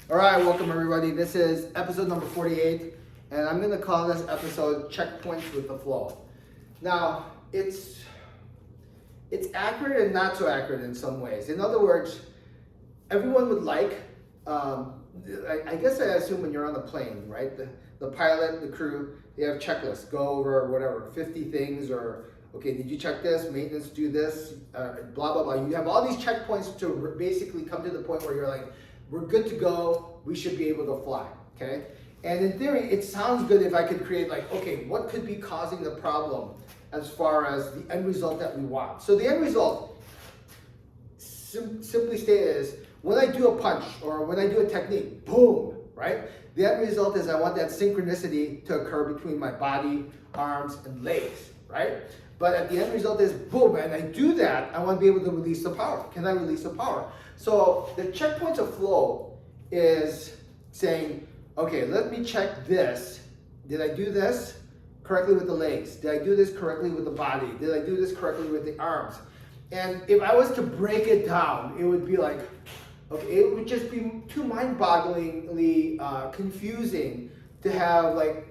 All right, welcome everybody. This is episode number 48, and I'm going to call this episode Checkpoints with the Flow. Now, it's accurate and not so accurate in some ways. In other words, everyone would like, I guess I assume when you're on the plane, right? The pilot, the crew, they have checklists. Go over whatever, 50 things, or okay, did you check this? Maintenance, do this, blah, blah, blah. You have all these checkpoints to basically come to the point where you're like, we're good to go, we should be able to fly, okay? And in theory, it sounds good if I could create like, okay, what could be causing the problem as far as the end result that we want? So the end result, simply stated, is when I do a punch or when I do a technique, boom, right? The end result is I want that synchronicity to occur between my body, arms, and legs, right? But at the end result is boom, and I do that, I want to be able to release the power. Can I release the power? So the checkpoints of flow is saying, okay, let me check this. Did I do this correctly with the legs? Did I do this correctly with the body? Did I do this correctly with the arms? And if I was to break it down, it would be like, okay, it would just be too mind-bogglingly confusing to have like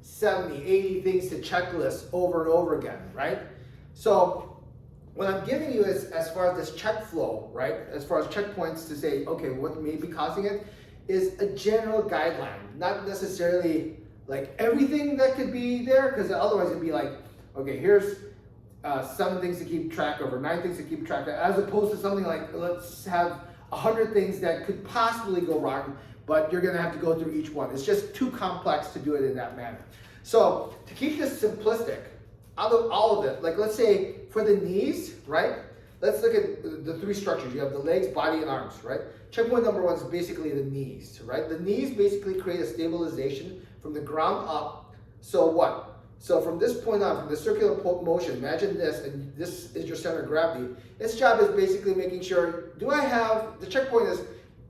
70, 80 things to checklist over and over again, right? So what I'm giving you is, as far as this check flow, right? As far as checkpoints to say, okay, what may be causing it, is a general guideline, not necessarily like everything that could be there, because otherwise it'd be like, okay, here's 7 things to keep track of, or 9 things to keep track of, as opposed to something like, let's have 100 things that could possibly go wrong, but you're gonna have to go through each one. It's just too complex to do it in that manner. So to keep this simplistic, out of all of it, like let's say for the knees, right? Let's look at the 3 structures. You have the legs, body, and arms, right? Checkpoint number 1 is basically the knees, right? The knees basically create a stabilization from the ground up. So what? So from this point on, from the circular motion, imagine this, and this is your center of gravity. Its job is basically making sure, the checkpoint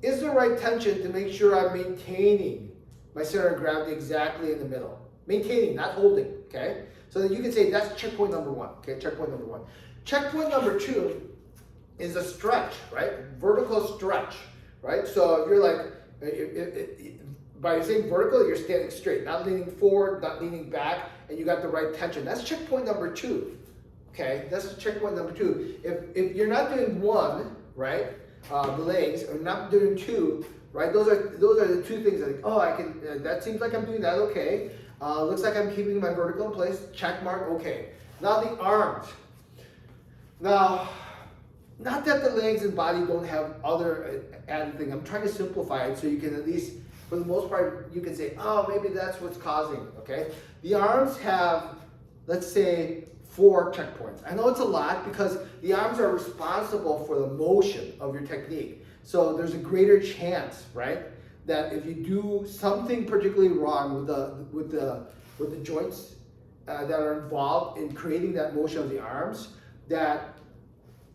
is the right tension to make sure I'm maintaining my center of gravity exactly in the middle. Maintaining, not holding, okay? So that you can say that's checkpoint number 1, okay? Checkpoint number 1. Checkpoint number 2 is a stretch, right? Vertical stretch, right? So if you're like, by saying vertical, you're standing straight, not leaning forward, not leaning back, and you got the right tension. That's checkpoint number 2, okay? That's checkpoint number 2. If you're not doing 1, right, the legs, or not doing 2, right? Those are the 2 things that, like, oh, I can. That seems like I'm doing that. Okay. Looks like I'm keeping my vertical in place. Check mark. Okay. Now the arms. Now, not that the legs and body don't have other added thing. I'm trying to simplify it so you can at least, for the most part, you can say, oh, maybe that's what's causing. Okay. The arms have, let's say, 4 checkpoints. I know it's a lot because the arms are responsible for the motion of your technique. So there's a greater chance, right, that if you do something particularly wrong with the joints that are involved in creating that motion of the arms, that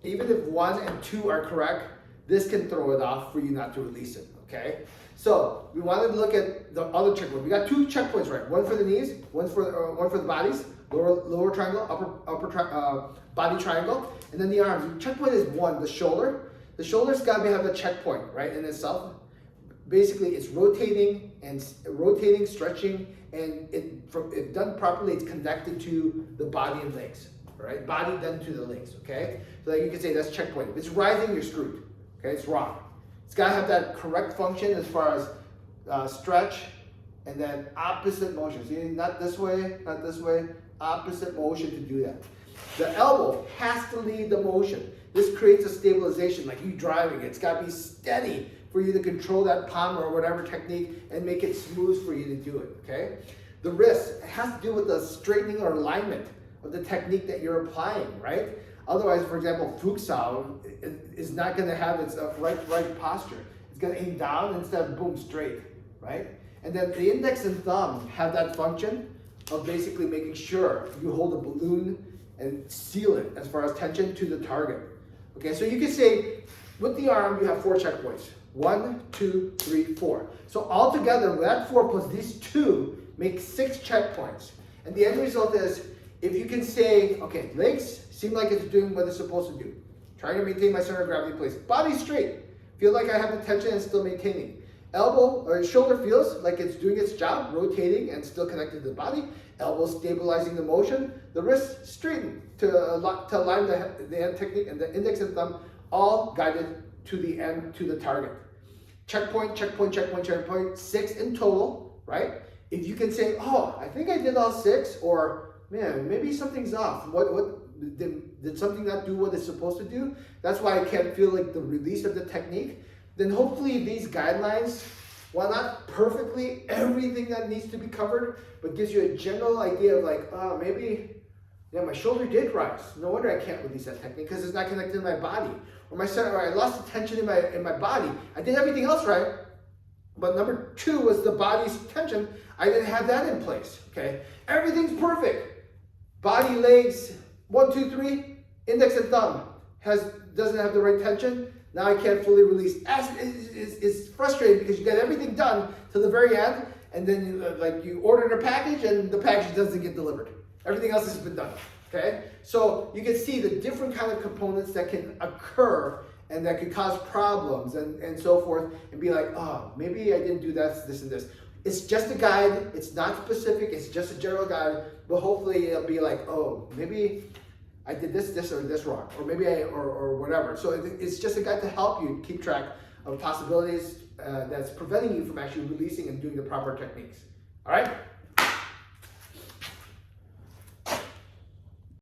even if 1 and 2 are correct, this can throw it off for you not to release it. Okay. So we wanted to look at the other checkpoint. We got 2 checkpoints, right? 1 for the knees, one for the bodies. Lower triangle, upper body triangle, and then the arms. Checkpoint is 1, the shoulder. The shoulder's got to have a checkpoint, right, in itself. Basically, it's rotating, stretching, and if done properly, it's connected to the body and legs, right? Body then to the legs, okay? So that you can say that's checkpoint. If it's rising, you're screwed, okay? It's wrong. It's got to have that correct function as far as stretch, and then opposite motion. See, not this way, not this way. Opposite motion to do that. The elbow has to lead the motion. This creates a stabilization, like you driving. It's got to be steady for you to control that palm or whatever technique and make it smooth for you to do it, okay? The wrist has to do with the straightening or alignment of the technique that you're applying, right? Otherwise, for example, Futsal is not going to have its right posture. It's going to aim down instead of boom, straight, right? And then the index and thumb have that function of basically making sure you hold a balloon and seal it as far as tension to the target. Okay, so you can say with the arm you have 4 checkpoints. 1, 2, 3, 4. So altogether, that 4 plus these 2 make 6 checkpoints. And the end result is, if you can say, okay, legs seem like it's doing what it's supposed to do. Trying to maintain my center of gravity in place. Body straight. Feel like I have the tension and still maintaining. Elbow or shoulder feels like it's doing its job, rotating and still connected to the body. Elbow stabilizing the motion. The wrist straighten to align the end technique, and the index and thumb all guided to the end, to the target. Checkpoint, checkpoint, checkpoint, checkpoint. 6 in total, right? If you can say, oh, I think I did all 6, or man, maybe something's off. What did something not do what it's supposed to do? That's why I can't feel like the release of the technique. Then hopefully these guidelines, while not perfectly everything that needs to be covered, but gives you a general idea of like, oh, maybe, yeah, my shoulder did rise. No wonder I can't release that technique because it's not connected to my body. Or I lost the tension in my body. I did everything else right, but number 2 was the body's tension. I didn't have that in place. Okay, everything's perfect. Body, legs, 1, 2, 3, index and thumb doesn't have the right tension. Now I can't fully release. It's frustrating because you get everything done to the very end, and then you ordered a package and the package doesn't get delivered. Everything else has been done. Okay, so you can see the different kind of components that can occur and that could cause problems and so forth, and be like, oh, maybe I didn't do that, this and this. It's just a guide. It's not specific. It's just a general guide. But hopefully it'll be like, oh, maybe I did this or this wrong, or maybe or whatever. So it's just a guide to help you keep track of possibilities that's preventing you from actually releasing and doing the proper techniques. All right.